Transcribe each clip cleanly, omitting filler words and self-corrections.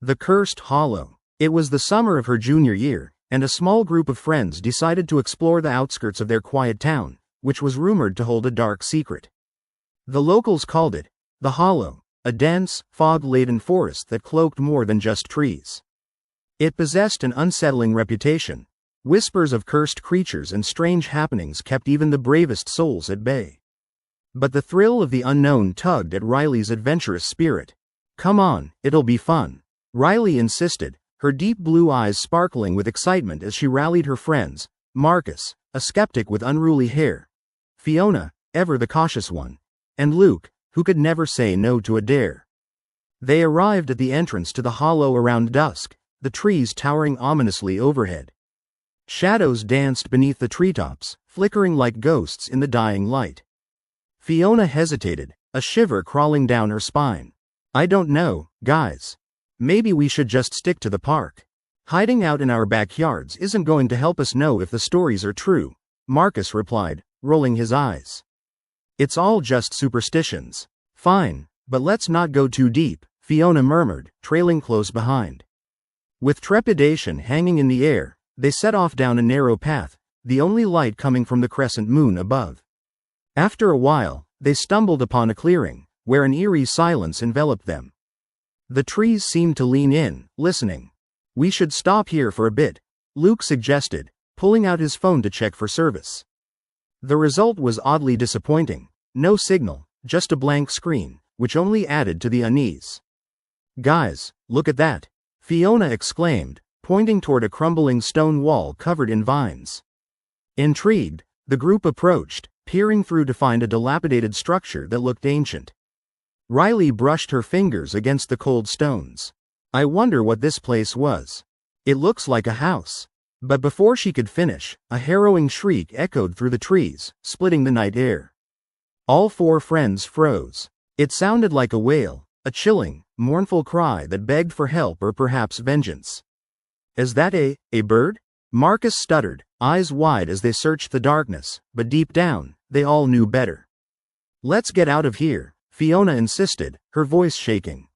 The Cursed Hollow. It was the summer of her junior year, and a small group of friends decided to explore the outskirts of their quiet town, which was rumored to hold a dark secret. The locals called it the Hollow, a dense, fog-laden forest that cloaked more than just trees. It possessed an unsettling reputation. Whispers of cursed creatures and strange happenings kept even the bravest souls at bay. But the thrill of the unknown tugged at Riley's adventurous spirit. "Come on, it'll be fun," Riley insisted, her deep blue eyes sparkling with excitement as she rallied her friends: Marcus, a skeptic with unruly hair; Fiona, ever the cautious one; and Luke, who could never say no to a dare. They arrived at the entrance to the hollow around dusk, the trees towering ominously overhead. Shadows danced beneath the treetops, flickering like ghosts in the dying light. Fiona hesitated, a shiver crawling down her spine. "I don't know, guys. Maybe we should just stick to the park. Hiding out in our backyards isn't going to help us know if the stories are true," Marcus replied, rolling his eyes. "It's all just superstitions." "Fine, but let's not go too deep," Fiona murmured, trailing close behind. With trepidation hanging in the air, they set off down a narrow path, the only light coming from the crescent moon above. After a while, they stumbled upon a clearing, where an eerie silence enveloped them. The trees seemed to lean in, listening. "We should stop here for a bit," Luke suggested, pulling out his phone to check for service. The result was oddly disappointing. No signal, just a blank screen, which only added to the unease. "Guys, look at that," Fiona exclaimed, pointing toward a crumbling stone wall covered in vines. Intrigued, the group approached, peering through to find a dilapidated structure that looked ancient. Riley brushed her fingers against the cold stones. "I wonder what this place was. It looks like a house." But before she could finish, a harrowing shriek echoed through the trees, splitting the night air. All four friends froze. It sounded like a wail, a chilling, mournful cry that begged for help or perhaps vengeance. "Is that a bird?" Marcus stuttered, eyes wide as they searched the darkness, but deep down, they all knew better. "Let's get out of here," Fiona insisted, her voice shaking.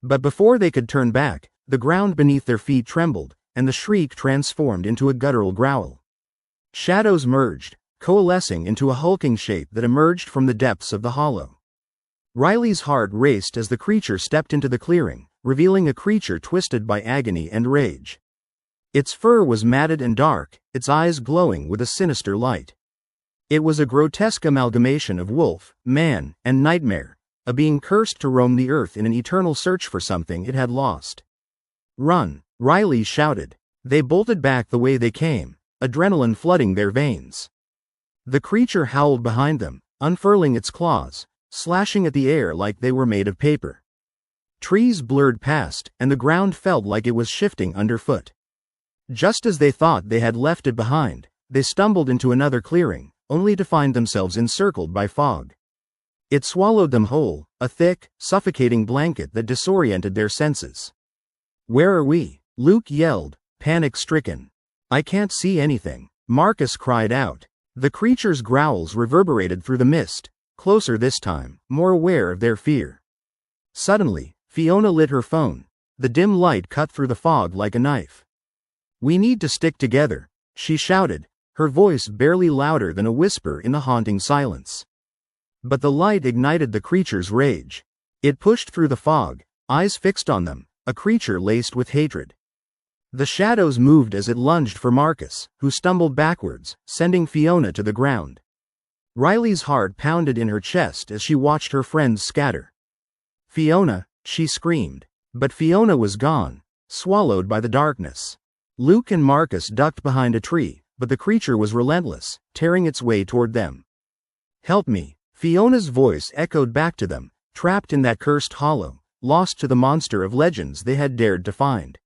But before they could turn back, the ground beneath their feet trembled, and the shriek transformed into a guttural growl. Shadows merged, coalescing into a hulking shape that emerged from the depths of the hollow. Riley's heart raced as the creature stepped into the clearing, revealing a creature twisted by agony and rage. Its fur was matted and dark, its eyes glowing with a sinister light. It was a grotesque amalgamation of wolf, man, and nightmare, a being cursed to roam the earth in an eternal search for something it had lost. "Run!" Riley shouted. They bolted back the way they came, adrenaline flooding their veins. The creature howled behind them, unfurling its claws, slashing at the air like they were made of paper. Trees blurred past, and the ground felt like it was shifting underfoot. Just as they thought they had left it behind, they stumbled into another clearing, only to find themselves encircled by fog. It swallowed them whole, a thick, suffocating blanket that disoriented their senses. "Where are we?" Luke yelled, panic-stricken. "I can't see anything," Marcus cried out. The creature's growls reverberated through the mist, closer this time, more aware of their fear. Suddenly, Fiona lit her phone. The dim light cut through the fog like a knife. "We need to stick together," she shouted, her voice barely louder than a whisper in the haunting silence. But the light ignited the creature's rage. It pushed through the fog, eyes fixed on them, a creature laced with hatred. The shadows moved as it lunged for Marcus, who stumbled backwards, sending Fiona to the ground. Riley's heart pounded in her chest as she watched her friends scatter. "Fiona," she screamed. But Fiona was gone, swallowed by the darkness. Luke and Marcus ducked behind a tree, but the creature was relentless, tearing its way toward them. "Help me," Fiona's voice echoed back to them, trapped in that cursed hollow, lost to the monster of legends they had dared to find.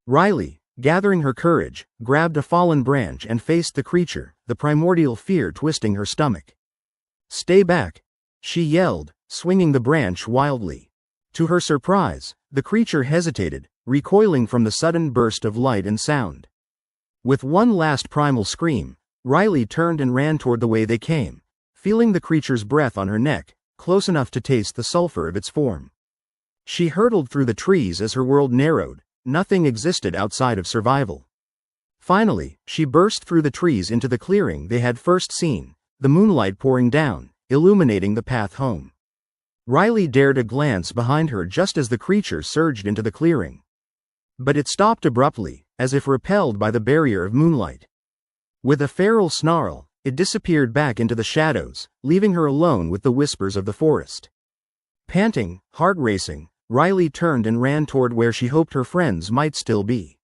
Riley, gathering her courage, grabbed a fallen branch and faced the creature, the primordial fear twisting her stomach. "Stay back," she yelled, swinging the branch wildly. To her surprise, the creature hesitated, recoiling from the sudden burst of light and sound. With one last primal scream, Riley turned and ran toward the way they came, feeling the creature's breath on her neck, close enough to taste the sulfur of its form. She hurtled through the trees as her world narrowed. Nothing existed outside of survival. Finally, she burst through the trees into the clearing they had first seen, the moonlight pouring down, illuminating the path home. Riley dared a glance behind her just as the creature surged into the clearing. But it stopped abruptly, as if repelled by the barrier of moonlight. With a feral snarl, it disappeared back into the shadows, leaving her alone with the whispers of the forest. Panting, heart racing, Riley turned and ran toward where she hoped her friends might still be.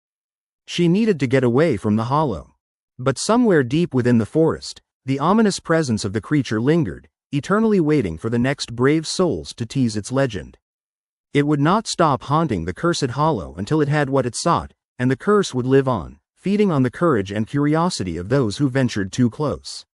She needed to get away from the hollow. But somewhere deep within the forest, the ominous presence of the creature lingered, eternally waiting for the next brave souls to tease its legend. It would not stop haunting the cursed hollow until it had what it sought, and the curse would live on, feeding on the courage and curiosity of those who ventured too close.